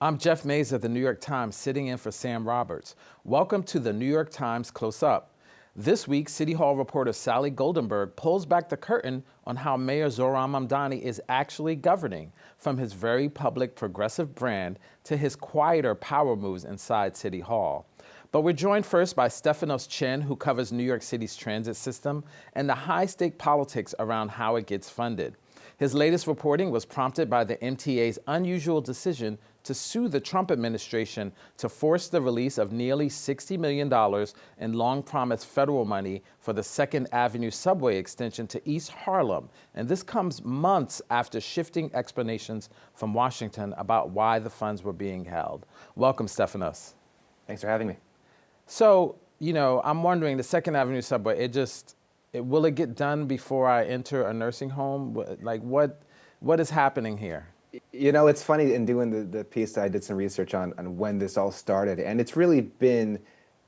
I'm Jeff Mays of the New York Times, sitting in for Sam Roberts. Welcome to the New York Times Close-Up. This week, City Hall reporter Sally Goldenberg pulls back the curtain on how Mayor Zohran Mamdani is actually governing, from his very public progressive brand to his quieter power moves inside City Hall. But we're joined first by Stefanos Chen, who covers New York City's transit system and the high-stake politics around how it gets funded. His latest reporting was prompted by the MTA's unusual decision to sue the Trump administration to force the release of nearly $60 million in long-promised federal money for the 2nd Avenue subway extension to East Harlem. And this comes months after shifting explanations from Washington about why the funds were being held. Welcome, Stefanos. Thanks for having me. So, I'm wondering, the 2nd Avenue subway, will it get done before I enter a nursing home? Like, what is happening here? It's funny, in doing the piece, I did some research on when this all started, and it's really been,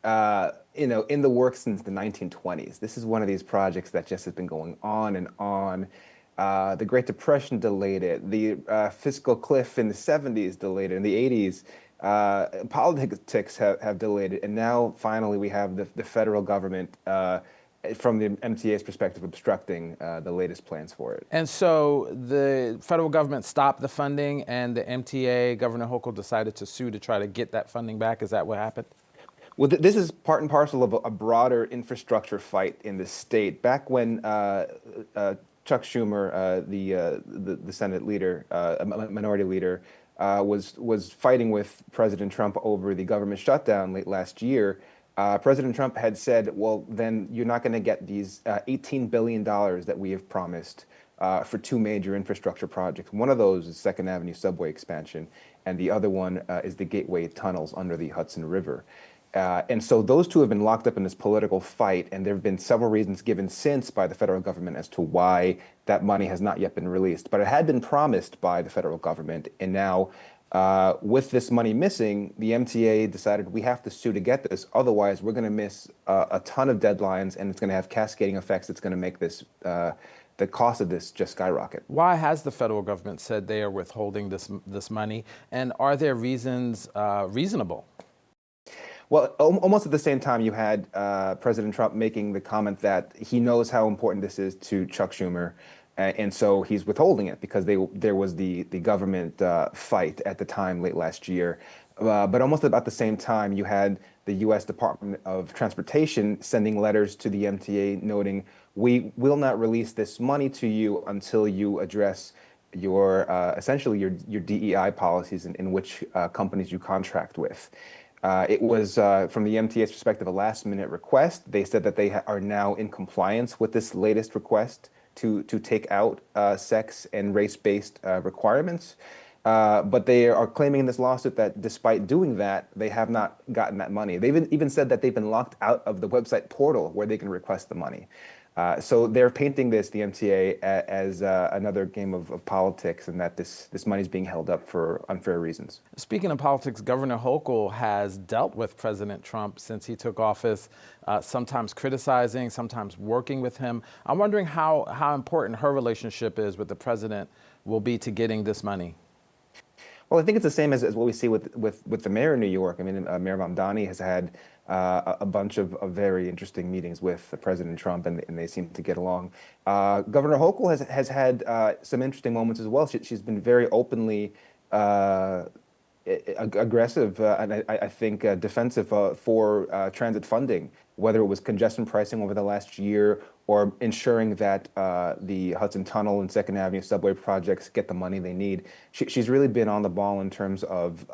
in the works since the 1920s. This is one of these projects that just has been going on and on. The Great Depression delayed it. The fiscal cliff in the 70s delayed it. In the 80s, politics have delayed it. And now, finally, we have the federal government from the MTA's perspective, obstructing the latest plans for it. And so the federal government stopped the funding, and the MTA, Governor Hochul, decided to sue to try to get that funding back. Is that what happened? Well, this is part and parcel of a broader infrastructure fight in the state. Back when Chuck Schumer, the Senate leader, minority leader, was fighting with President Trump over the government shutdown late last year, President Trump had said, well, then you're not going to get these $18 billion that we have promised for two major infrastructure projects. One of those is 2nd Avenue subway expansion, and the other one is the Gateway tunnels under the Hudson River. And so those two have been locked up in this political fight, and there have been several reasons given since by the federal government as to why that money has not yet been released. But it had been promised by the federal government, and now with this money missing, the MTA decided we have to sue to get this. Otherwise, we're going to miss a ton of deadlines, and it's going to have cascading effects. It's going to make this the cost of this just skyrocket. Why has the federal government said they are withholding this money, and are their reasons reasonable? Well, almost at the same time, you had President Trump making the comment that he knows how important this is to Chuck Schumer. And so he's withholding it because there was the government fight at the time late last year. But almost about the same time, you had the U.S. Department of Transportation sending letters to the MTA noting, we will not release this money to you until you address your essentially your DEI policies in which companies you contract with. It was, from the MTA's perspective, a last-minute request. They said that they are now in compliance with this latest request to take out sex and race-based requirements. But they are claiming in this lawsuit that despite doing that, they have not gotten that money. They've even said that they've been locked out of the website portal where they can request the money. So they're painting the MTA, as another game of politics, and that this money is being held up for unfair reasons. Speaking of politics, Governor Hochul has dealt with President Trump since he took office, sometimes criticizing, sometimes working with him. I'm wondering how important her relationship is with the president will be to getting this money. Well, I think it's the same as what we see with the mayor of New York. I mean, Mayor Mamdani has had a bunch of very interesting meetings with President Trump, and they seem to get along. Governor Hochul has had some interesting moments as well. She's been very openly aggressive and I think defensive for transit funding, whether it was congestion pricing over the last year or ensuring that the Hudson Tunnel and 2nd Avenue subway projects get the money they need. She's really been on the ball in terms of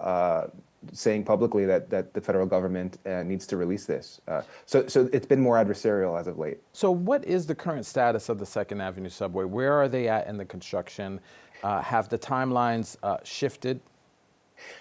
saying publicly that the federal government needs to release this. So it's been more adversarial as of late. So what is the current status of the 2nd Avenue subway? Where are they at in the construction? Have the timelines shifted?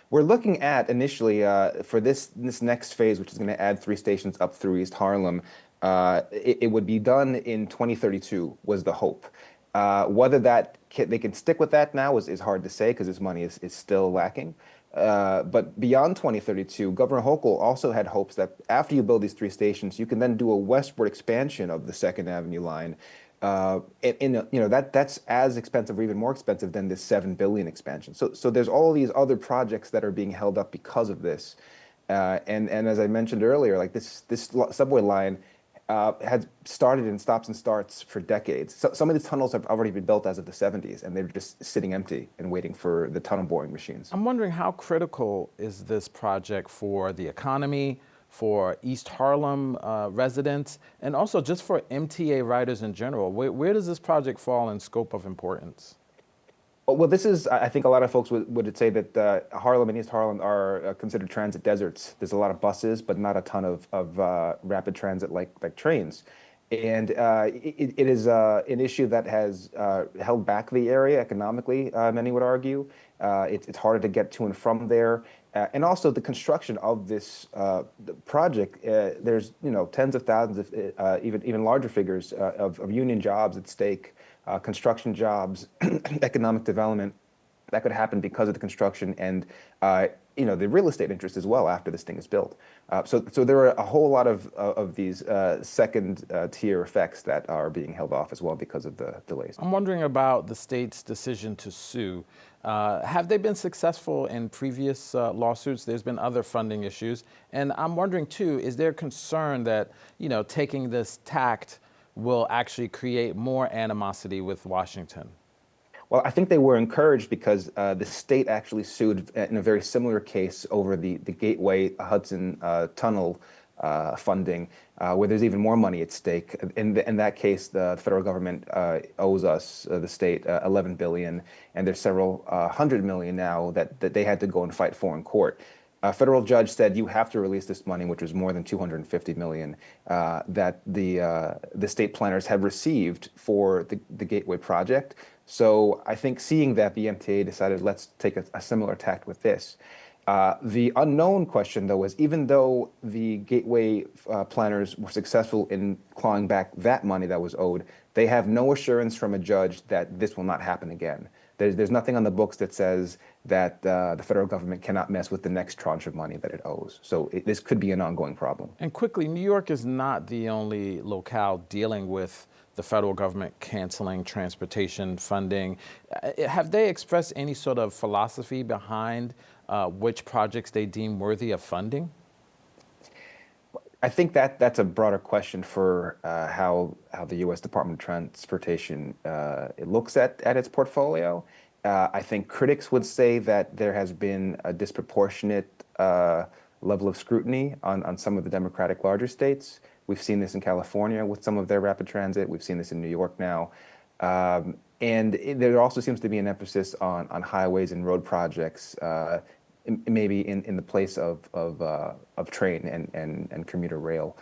We're looking at initially for this next phase, which is going to add 3 stations up through East Harlem. It would be done in 2032 was the hope. Whether they can stick with that now is hard to say because this money is still lacking. But beyond 2032, Governor Hochul also had hopes that after you build these 3 stations, you can then do a westward expansion of the 2nd Avenue line That's as expensive or even more expensive than this 7 billion expansion. So there's all these other projects that are being held up because of this. And as I mentioned earlier, like this subway line had started in stops and starts for decades. So some of these tunnels have already been built as of the 70s, and they're just sitting empty and waiting for the tunnel boring machines. I'm wondering how critical is this project for the economy, for East Harlem residents, and also just for MTA riders in general? Where does this project fall in scope of importance? Well, this is, I think a lot of folks would say that Harlem and East Harlem are considered transit deserts. There's a lot of buses, but not a ton of rapid transit like trains. And it is an issue that has held back the area economically, many would argue. It's harder to get to and from there. And also the construction of this project, there's tens of thousands of even larger figures of union jobs at stake, construction jobs, economic development that could happen because of the construction and the real estate interest as well after this thing is built. So there are a whole lot of these second tier effects that are being held off as well because of the delays. I'm wondering about the state's decision to sue. Have they been successful in previous lawsuits? There's been other funding issues. And I'm wondering too, is there concern that, taking this tact will actually create more animosity with Washington? Well, I think they were encouraged because the state actually sued in a very similar case over the Gateway Hudson Tunnel funding, where there's even more money at stake. In that case, the federal government owes us, the state, 11 billion, and there's several hundred million now that they had to go and fight for in court. A federal judge said you have to release this money, which was more than 250 million, that the state planners have received for the Gateway project. So I think seeing that, the MTA decided let's take a similar tact with this. The unknown question, though, is even though the Gateway planners were successful in clawing back that money that was owed, they have no assurance from a judge that this will not happen again. There's nothing on the books that says that the federal government cannot mess with the next tranche of money that it owes. So this could be an ongoing problem. And quickly, New York is not the only locale dealing with the federal government canceling transportation funding. Have they expressed any sort of philosophy behind which projects they deem worthy of funding? I think that's a broader question for how the U.S. Department of Transportation it looks at its portfolio. I think critics would say that there has been a disproportionate level of scrutiny on some of the Democratic larger states. We've seen this in California with some of their rapid transit. We've seen this in New York now. There also seems to be an emphasis on highways and road projects, maybe in the place of train and commuter rail.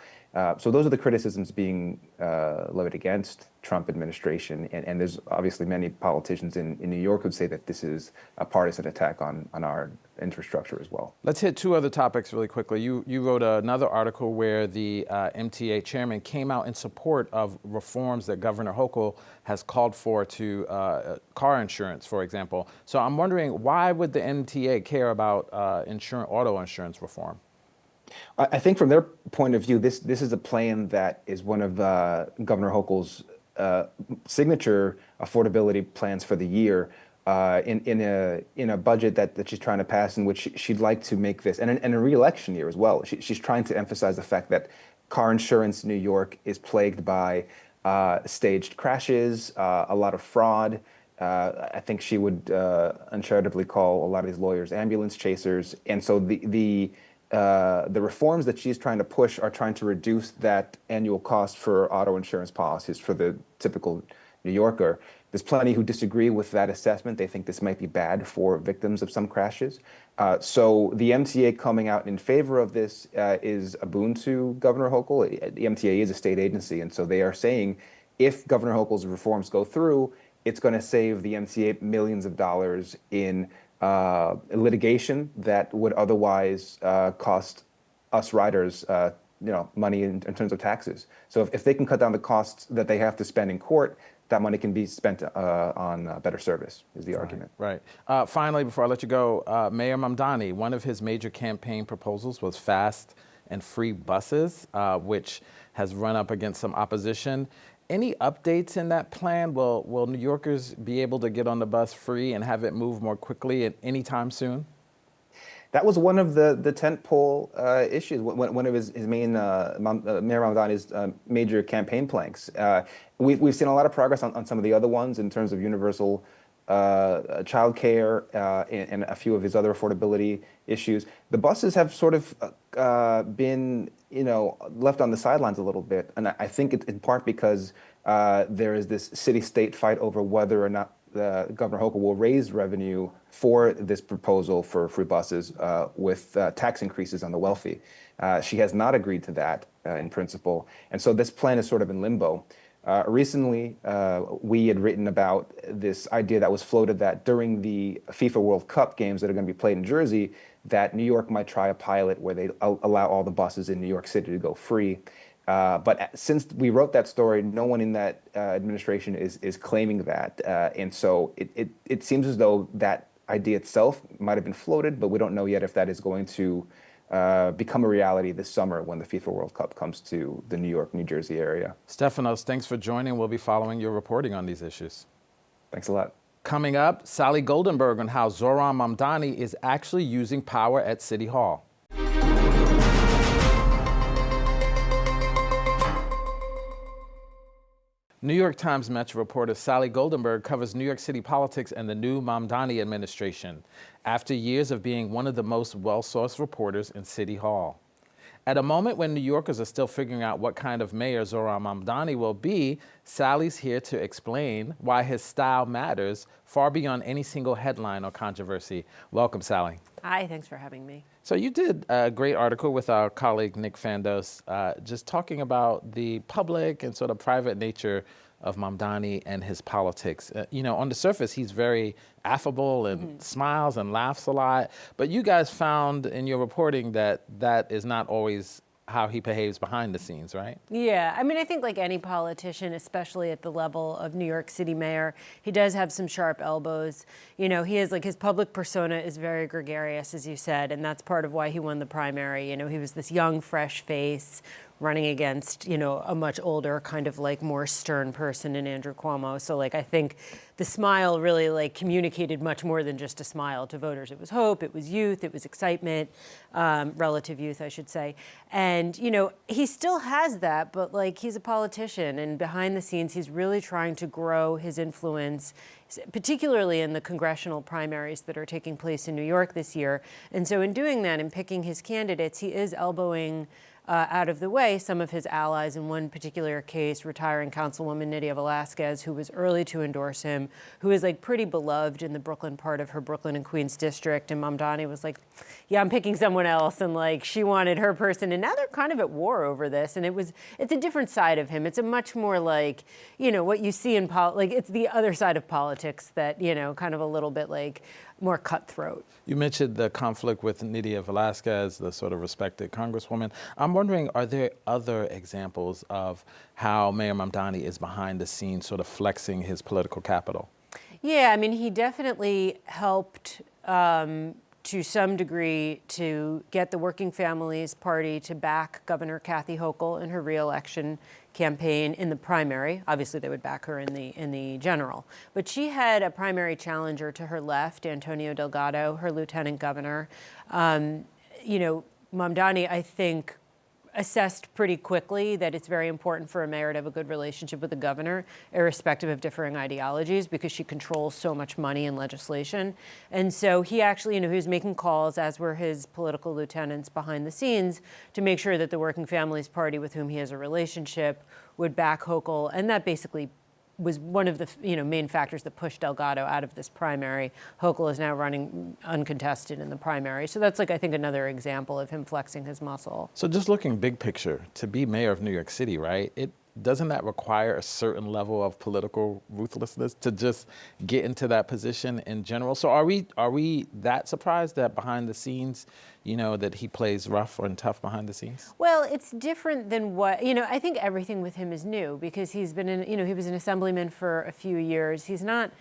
So those are the criticisms being levied against Trump administration. And there's obviously many politicians in New York who'd say that this is a partisan attack on our infrastructure as well. Let's hit two other topics really quickly. You wrote another article where the MTA chairman came out in support of reforms that Governor Hochul has called for to car insurance, for example. So I'm wondering, why would the MTA care about auto insurance reform? I think from their point of view, this is a plan that is one of Governor Hochul's signature affordability plans for the year. In a budget that she's trying to pass, in which she'd like to make this, and a re-election year as well. She's trying to emphasize the fact that car insurance in New York is plagued by staged crashes, a lot of fraud. I think she would uncharitably call a lot of these lawyers ambulance chasers, and so the reforms that she's trying to push are trying to reduce that annual cost for auto insurance policies for the typical New Yorker. There's plenty who disagree with that assessment. They think this might be bad for victims of some crashes. So the MTA coming out in favor of this is a boon to Governor Hochul. The MTA is a state agency, and so they are saying if Governor Hochul's reforms go through, it's going to save the MTA millions of dollars in litigation that would otherwise cost us riders money in terms of taxes. So if they can cut down the costs that they have to spend in court, that money can be spent on better service, is the argument. Right. Finally, before I let you go, Mayor Mamdani, one of his major campaign proposals was fast and free buses, which has run up against some opposition. Any updates in that plan? Will New Yorkers be able to get on the bus free and have it move more quickly at any time soon? That was one of the tentpole issues, one of his main Mayor Mamdani's major campaign planks. We've seen a lot of progress on some of the other ones in terms of universal child care and a few of his other affordability issues. The buses have sort of been, left on the sidelines a little bit, and I think it's in part because there is this city-state fight over whether or not Governor Hochul will raise revenue for this proposal for free buses with tax increases on the wealthy. She has not agreed to that in principle, and so this plan is sort of in limbo. Recently, we had written about this idea that was floated that during the FIFA World Cup games that are going to be played in Jersey, that New York might try a pilot where they allow all the buses in New York City to go free. But since we wrote that story, no one in that administration is claiming that. And so it seems as though that idea itself might have been floated, but we don't know yet if that is going to become a reality this summer when the FIFA World Cup comes to the New York, New Jersey area. Stefanos, thanks for joining. We'll be following your reporting on these issues. Thanks a lot. Coming up, Sally Goldenberg on how Zohran Mamdani is actually using power at City Hall. New York Times Metro reporter Sally Goldenberg covers New York City politics and the new Mamdani administration after years of being one of the most well-sourced reporters in City Hall. At a moment when New Yorkers are still figuring out what kind of mayor Zohran Mamdani will be, Sally's here to explain why his style matters far beyond any single headline or controversy. Welcome, Sally. Hi, thanks for having me. So you did a great article with our colleague Nick Fandos, just talking about the public and sort of private nature of Mamdani and his politics. On the surface, he's very affable and smiles and laughs a lot. But you guys found in your reporting that that is not always how he behaves behind the scenes, right? Yeah, I mean, I think like any politician, especially at the level of New York City mayor, he does have some sharp elbows. He is like, his public persona is very gregarious, as you said, and that's part of why he won the primary. He was this young, fresh face running against, a much older, kind of like more stern person in Andrew Cuomo. So like, I think the smile really like communicated much more than just a smile to voters. It was hope, it was youth, it was excitement, relative youth, I should say. And, he still has that, but like, he's a politician, and behind the scenes, he's really trying to grow his influence, particularly in the congressional primaries that are taking place in New York this year. And so in doing that and picking his candidates, he is elbowing out of the way some of his allies. In one particular case, retiring Councilwoman Nydia Velázquez, who was early to endorse him, who is like pretty beloved in the Brooklyn part of her Brooklyn and Queens district. And Mamdani was like, yeah, I'm picking someone else. And like, she wanted her person. And now they're kind of at war over this. And it's a different side of him. It's a much more like, what you see in like, it's the other side of politics that, kind of a little bit like more cutthroat. You mentioned the conflict with Nydia Velázquez, the sort of respected congresswoman. I'm wondering, are there other examples of how Mayor Mamdani is behind the scenes sort of flexing his political capital? Yeah, I mean, he definitely helped to some degree to get the Working Families Party to back Governor Kathy Hochul in her reelection campaign in the primary. Obviously, they would back her in the general. But she had a primary challenger to her left, Antonio Delgado, her lieutenant governor. Mamdani, I think, assessed pretty quickly that it's very important for a mayor to have a good relationship with the governor, irrespective of differing ideologies, because she controls so much money and legislation. And so he actually, he was making calls, as were his political lieutenants behind the scenes, to make sure that the Working Families Party, with whom he has a relationship, would back Hochul. And that basically was one of the main factors that pushed Delgado out of this primary. Hochul is now running uncontested in the primary. So that's like, I think, another example of him flexing his muscle. So just looking big picture, to be mayor of New York City, right? Doesn't that require a certain level of political ruthlessness to just get into that position in general? So are we that surprised that behind the scenes, that he plays rough and tough behind the scenes? Well, it's different than what, I think everything with him is new because he's been he was an assemblyman for a few years. He's not,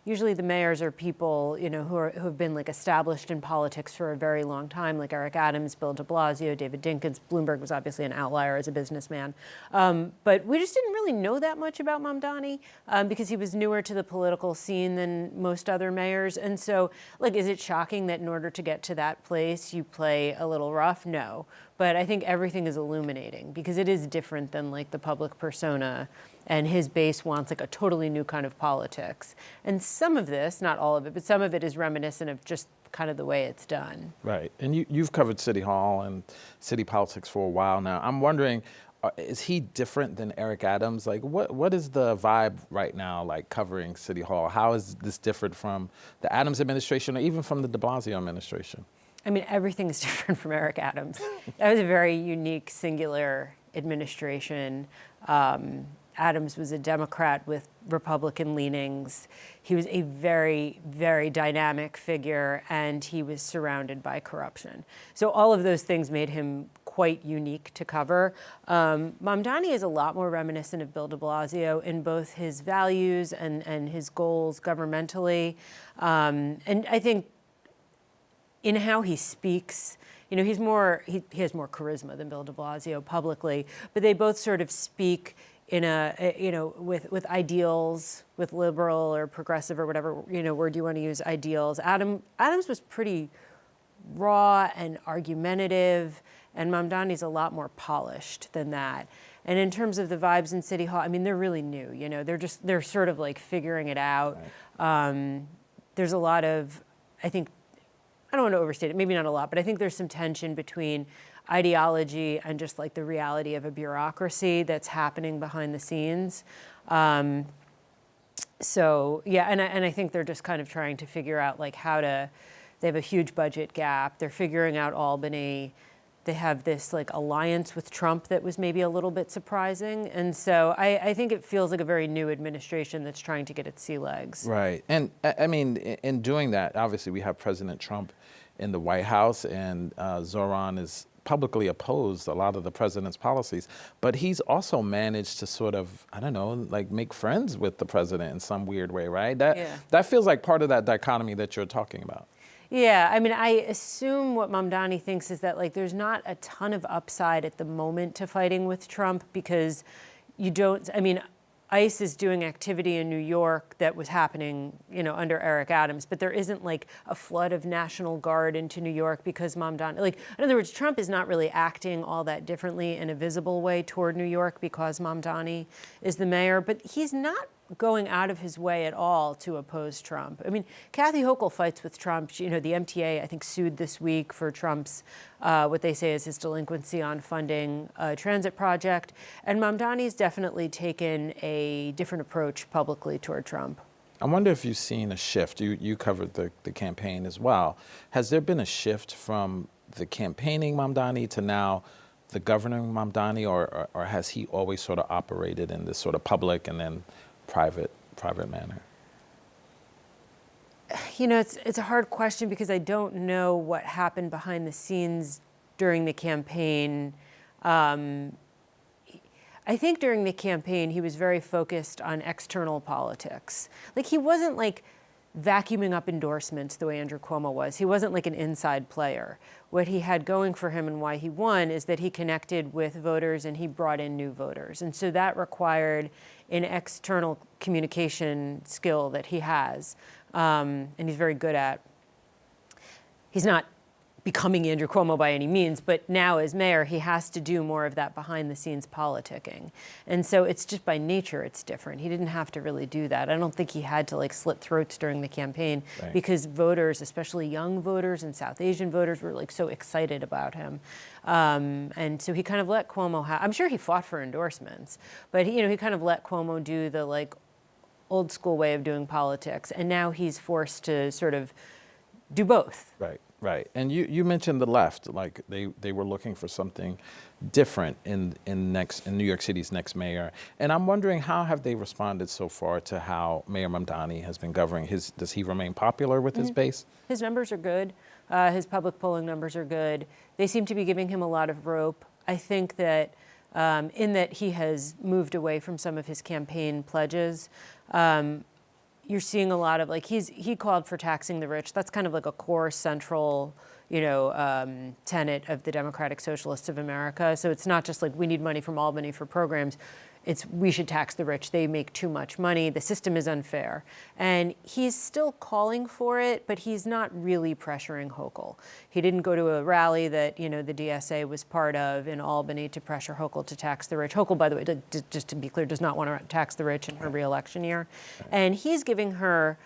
usually the mayors are people, who have been like established in politics for a very long time, like Eric Adams, Bill de Blasio, David Dinkins. Bloomberg was obviously an outlier as a businessman. But we just didn't really know that much about Mamdani because he was newer to the political scene than most other mayors. And so, like, is it shocking that in order to get to that place, you play a little rough? No. But I think everything is illuminating because it is different than like the public persona, and his base wants like a totally new kind of politics. And some of this, not all of it, but some of it is reminiscent of just kind of the way it's done. Right. And you've covered City Hall and city politics for a while now. I'm wondering, is he different than Eric Adams? Like, what is the vibe right now, like, covering City Hall? How is this different from the Adams administration or even from the de Blasio administration? I mean, everything is different from Eric Adams. That was a very unique, singular administration. Adams was a Democrat with Republican leanings. He was a very, very dynamic figure, and he was surrounded by corruption. So all of those things made him quite unique to cover. Mamdani is a lot more reminiscent of Bill de Blasio in both his values and his goals governmentally. And I think in how he speaks, he has more charisma than Bill de Blasio publicly, but they both sort of speak in with ideals, with liberal or progressive or whatever, word you want to use, ideals. Adams was pretty raw and argumentative, and Mamdani's a lot more polished than that. And in terms of the vibes in City Hall, I mean, they're really new, they're sort of like figuring it out. Right. There's a lot of, I think, I don't want to overstate it, maybe not a lot, but I think there's some tension between ideology and just like the reality of a bureaucracy that's happening behind the scenes. So yeah, and I think they're just kind of trying to figure out like they have a huge budget gap. They're figuring out Albany. They have this like alliance with Trump that was maybe a little bit surprising. And so I think it feels like a very new administration that's trying to get its sea legs. Right. And I mean, in doing that, obviously we have President Trump in the White House, and Zoran is publicly opposed a lot of the president's policies, but he's also managed to sort of, I don't know, like make friends with the president in some weird way, right? That feels like part of that dichotomy that you're talking about. Yeah, I mean, I assume what Mamdani thinks is that like there's not a ton of upside at the moment to fighting with Trump because ICE is doing activity in New York that was happening, under Eric Adams, but there isn't like a flood of National Guard into New York because Mamdani, like, in other words, Trump is not really acting all that differently in a visible way toward New York because Mamdani is the mayor, but he's not going out of his way at all to oppose Trump. I mean, Kathy Hochul fights with Trump. The MTA, I think, sued this week for Trump's, what they say is his delinquency on funding a transit project. And Mamdani's definitely taken a different approach publicly toward Trump. I wonder if you've seen a shift. You covered the campaign as well. Has there been a shift from the campaigning Mamdani to now the governing Mamdani, or has he always sort of operated in this sort of public and then private manner? It's a hard question because I don't know what happened behind the scenes during the campaign. I think during the campaign, he was very focused on external politics. Like, he wasn't like vacuuming up endorsements the way Andrew Cuomo was. He wasn't like an inside player. What he had going for him and why he won is that he connected with voters and he brought in new voters. And so that required an external communication skill that he has, and he's very good at. He's not becoming Andrew Cuomo by any means, but now as mayor, he has to do more of that behind the scenes politicking. And so it's just by nature, it's different. He didn't have to really do that. I don't think he had to like slit throats during the campaign because voters, especially young voters and South Asian voters, were like so excited about him. And so he kind of let Cuomo I'm sure he fought for endorsements, but he kind of let Cuomo do the like old school way of doing politics. And now he's forced to sort of do both. Right. And you mentioned the left, like they were looking for something different in New York City's next mayor. And I'm wondering, how have they responded so far to how Mayor Mamdani has been governing? Does he remain popular with his base? His numbers are good. His public polling numbers are good. They seem to be giving him a lot of rope. I think that in that he has moved away from some of his campaign pledges. you're seeing a lot of, like, he called for taxing the rich. That's kind of like a core central, tenet of the Democratic Socialists of America. So it's not just like we need money from Albany for programs. It's we should tax the rich. They make too much money. The system is unfair. And he's still calling for it, but he's not really pressuring Hochul. He didn't go to a rally that, the DSA was part of in Albany to pressure Hochul to tax the rich. Hochul, by the way, just to be clear, does not want to tax the rich in her re-election year. And he's giving her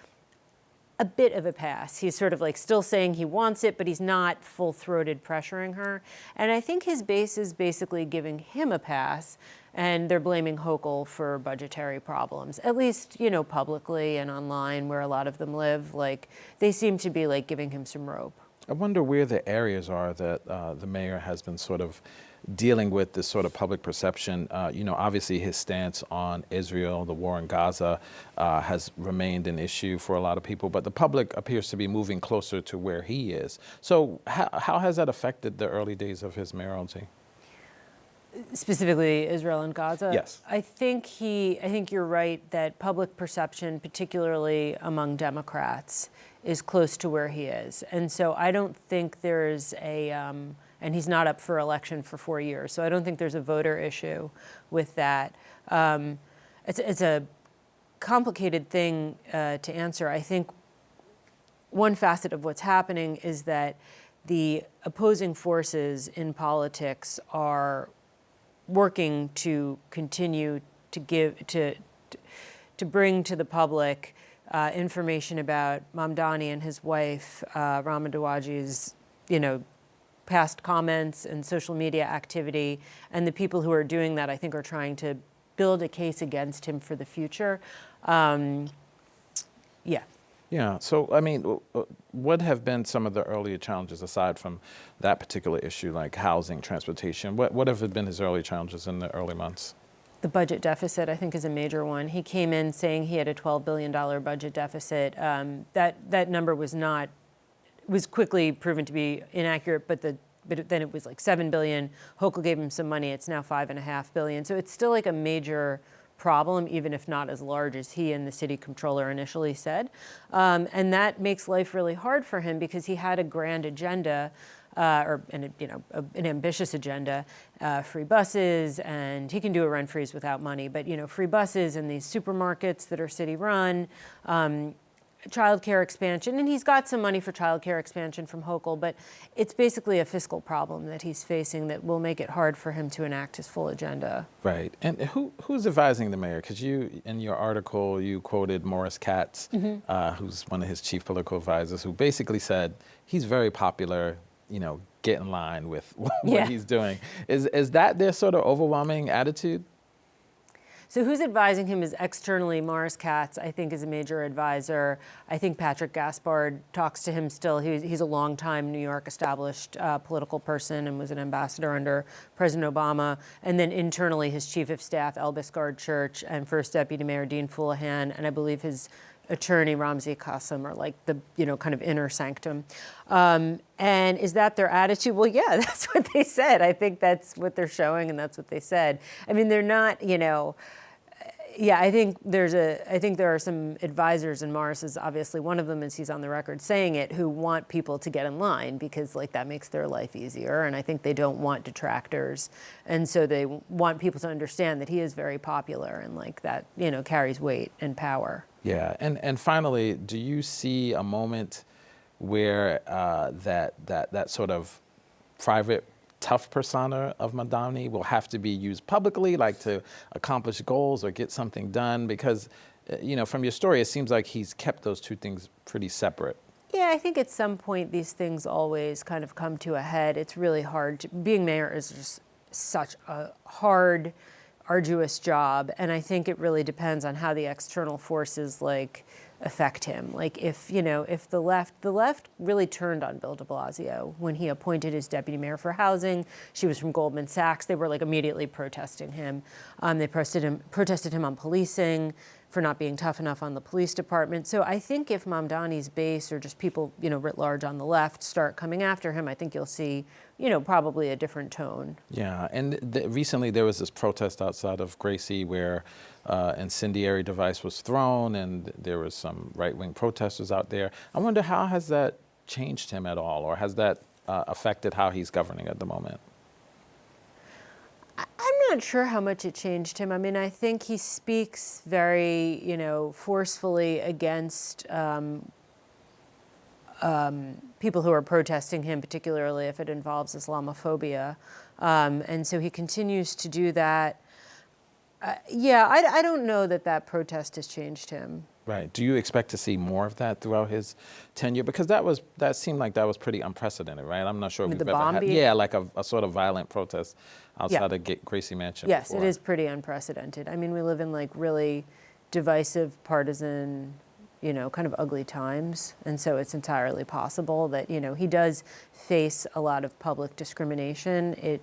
a bit of a pass. He's sort of like still saying he wants it, but he's not full-throated pressuring her. And I think his base is basically giving him a pass, and they're blaming Hochul for budgetary problems, at least, publicly and online where a lot of them live. Like, they seem to be like giving him some rope. I wonder where the areas are that the mayor has been sort of dealing with this sort of public perception. Obviously his stance on Israel, the war in Gaza, has remained an issue for a lot of people, but the public appears to be moving closer to where he is. So how has that affected the early days of his mayoralty? Specifically Israel and Gaza? Yes. I think you're right that public perception, particularly among Democrats, is close to where he is. And so I don't think there's and he's not up for election for 4 years, so I don't think there's a voter issue with that. It's a complicated thing to answer. I think one facet of what's happening is that the opposing forces in politics are working to continue to bring to the public information about Mamdani and his wife, Rama Dawaji's, past comments and social media activity. And the people who are doing that, I think, are trying to build a case against him for the future. Yeah. So, I mean, what have been some of the earlier challenges aside from that particular issue, like housing, transportation? What have been his early challenges in the early months? The budget deficit, I think, is a major one. He came in saying he had a $12 billion budget deficit. That number was quickly proven to be inaccurate, but then it was like $7 billion. Hochul gave him some money. It's now $5.5 billion. So it's still like a major problem, even if not as large as he and the city comptroller initially said. And that makes life really hard for him because he had a grand agenda, an ambitious agenda, free buses, and he can do a rent freeze without money, but free buses and these supermarkets that are city run, childcare expansion, and he's got some money for childcare expansion from Hochul, but it's basically a fiscal problem that he's facing that will make it hard for him to enact his full agenda. Right. And who's advising the mayor? Because in your article, you quoted Morris Katz, who's one of his chief political advisors, who basically said he's very popular, get in line with what he's doing. Is that their sort of overwhelming attitude? So who's advising him is externally Morris Katz, I think, is a major advisor. I think Patrick Gaspard talks to him still. He's a longtime New York established political person and was an ambassador under President Obama. And then internally, his chief of staff, Elvis Gard Church, and first deputy mayor Dean Foulahan, and I believe his attorney Ramzi Qasim are like the kind of inner sanctum. And is that their attitude? Well, yeah, that's what they said. I think that's what they're showing, and that's what they said. I mean, they're not, Yeah, I think there are some advisors, and Morris is obviously one of them, as he's on the record saying it, who want people to get in line because that makes their life easier. And I think they don't want detractors. And so they want people to understand that he is very popular and that, carries weight and power. Yeah. And finally, do you see a moment where that sort of private tough persona of Mamdani will have to be used publicly, to accomplish goals or get something done? Because, from your story, it seems like he's kept those two things pretty separate. Yeah, I think at some point these things always kind of come to a head. It's really hard. Being mayor is just such a hard, arduous job. And I think it really depends on how the external forces affect him. If the left really turned on Bill de Blasio when he appointed his deputy mayor for housing. She was from Goldman Sachs. They were immediately protesting him. They protested him on policing. for not being tough enough on the police department. So I think if Mamdani's base or just people, writ large on the left start coming after him, I think you'll see, probably a different tone. Yeah, and recently there was this protest outside of Gracie where incendiary device was thrown, and there was some right-wing protesters out there. I wonder, how has that changed him at all, or has that affected how he's governing at the moment? I'm not sure how much it changed him. I mean, I think he speaks very, forcefully against people who are protesting him, particularly if it involves Islamophobia. And so he continues to do that. I don't know that protest has changed him. Right. Do you expect to see more of that throughout his tenure? Because that seemed like that was pretty unprecedented, right? I'm not sure we've ever had, like a sort of violent protest outside of Gracie Mansion. Yes, before. it is pretty unprecedented. I mean, we live in like really divisive, partisan, kind of ugly times. And so it's entirely possible that, he does face a lot of public discrimination.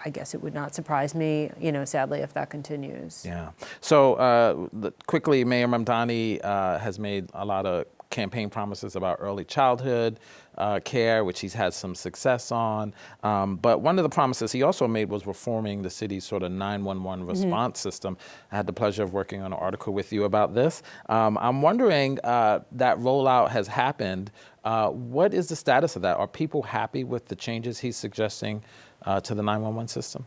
I guess it would not surprise me, sadly, if that continues. Yeah. So quickly, Mayor Mamdani has made a lot of campaign promises about early childhood care, which he's had some success on. But one of the promises he also made was reforming the city's sort of 911 response system. I had the pleasure of working on an article with you about this. I'm wondering, that rollout has happened. What is the status of that? Are people happy with the changes he's suggesting to the 911 system?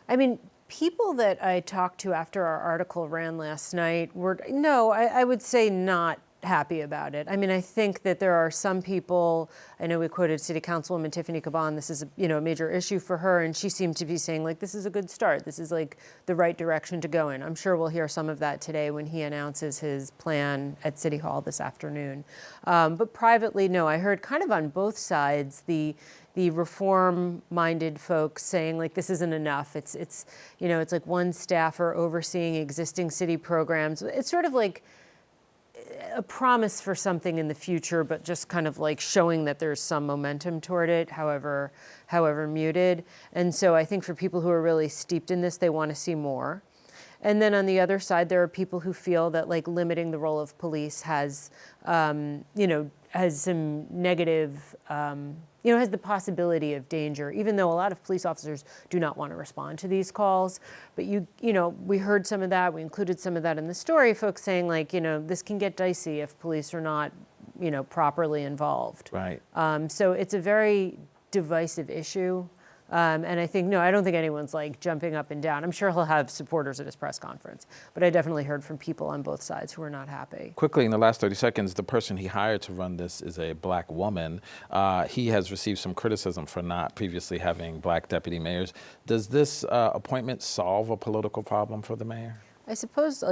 I mean, people that I talked to after our article ran last night I would say not happy about it. I mean, I think that there are some people, I know we quoted City Councilwoman Tiffany Caban, this is a major issue for her, and she seemed to be saying, like, this is a good start. This is like the right direction to go in. I'm sure we'll hear some of that today when he announces his plan at City Hall this afternoon. But privately, no, I heard kind of on both sides the reform-minded folks saying, like, this isn't enough. It's like one staffer overseeing existing city programs. It's sort of like a promise for something in the future, but just kind of like showing that there's some momentum toward it, however muted. And so I think for people who are really steeped in this, they want to see more. And then on the other side, there are people who feel that like limiting the role of police has some negative, has the possibility of danger, even though a lot of police officers do not want to respond to these calls. But we heard some of that, we included some of that in the story, folks saying like, this can get dicey if police are not, properly involved. Right. So it's a very divisive issue. And I think, I don't think anyone's like jumping up and down. I'm sure he'll have supporters at his press conference, but I definitely heard from people on both sides who are not happy. Quickly, in the last 30 seconds, the person he hired to run this is a black woman. He has received some criticism for not previously having black deputy mayors. Does this appointment solve a political problem for the mayor? I suppose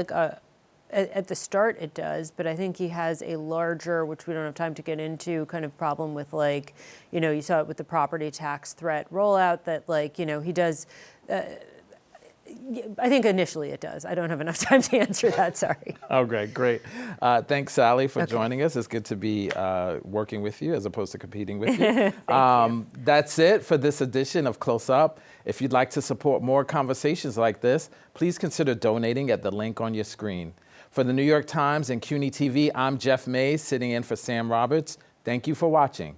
at the start it does, but I think he has a larger, which we don't have time to get into, kind of problem with like, you saw it with the property tax threat rollout that like, he does, I think initially it does. I don't have enough time to answer that, sorry. Okay, great. Thanks, Sally, for joining us. It's good to be working with you as opposed to competing with you. That's it for this edition of Close Up. If you'd like to support more conversations like this, please consider donating at the link on your screen. For the New York Times and CUNY TV, I'm Jeff Mays, sitting in for Sam Roberts. Thank you for watching.